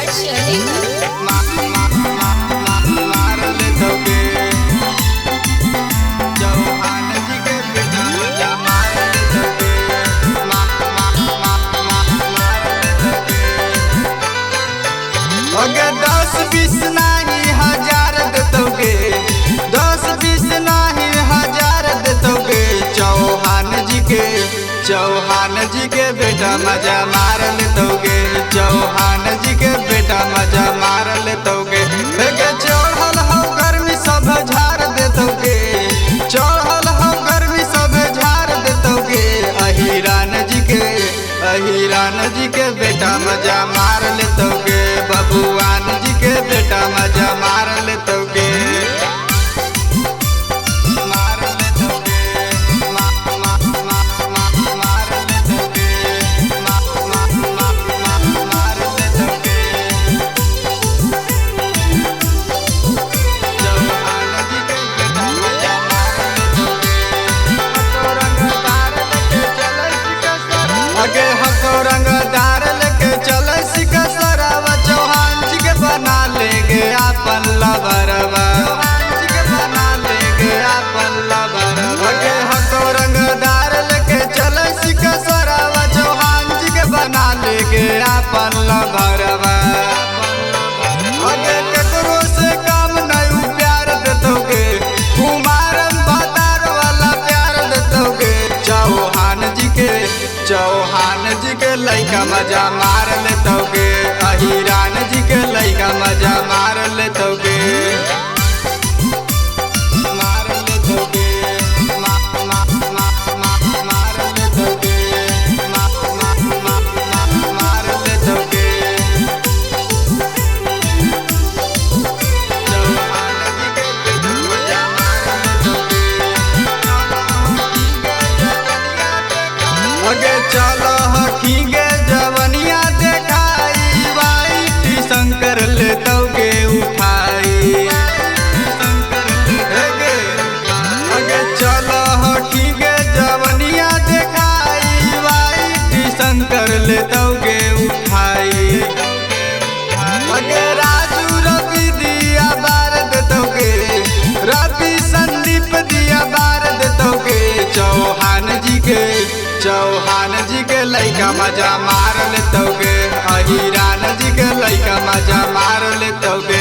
चलेगा। मार ले दोगे चौहान जी के बेटा मजा मार ले दोगे मार ले दोगे। अगे 10-20 नहीं 1000 दे दोगे 10-20 नहीं 1000 दे दोगे चौहान जी के बेटा मजा मार ले दोगे चौहान जी के बेटा मजा मार ले दोगे। चढ़ल हो गर्मी सब झाड़ दे दोगे चढ़ल हो गर्मी सब झाड़ दे दोगे। अहिरान जी के बेटा मजा मार ले दोगे बबुआन जी के बेटा मजा मार ले दोगे। अगे हको रंगदार लेके चल सिकसरावा चौहान जी के बना लेगे अपन लबरवा जी के बना लेगे अपन लबरवा। अगे हको रंगदार लेके चल सिकसरावा चौहान जी के बना लेगे अपन लबरवा। अगे ककरो से काम नहीं प्यार दे दोगे कुमारन बाजार वाला प्यार दे दोगे। चौहान जी के लइका मजा मार ले दोगे अहिरान जी के लइका मजा मार ले दोगे मार ले दोगे मार ले दोगे मार ले दोगे। चौहान जी के बेटा मजा मार ले दोगे। अगे चलो हकीगे जवनिया देखाई वाई शंकर ले दोगे उठाई अगे चलो हकीगे जवनिया देखाई वाई शंकर ले दोगे उठाई। अगे राजू रवि दिया बार दे दोगे रवि संदीप दिया बार दे दोगे। चौहान जी के लइका मजा मार ले दोगे अहिरान जी के लइका मजा मार ले दोगे।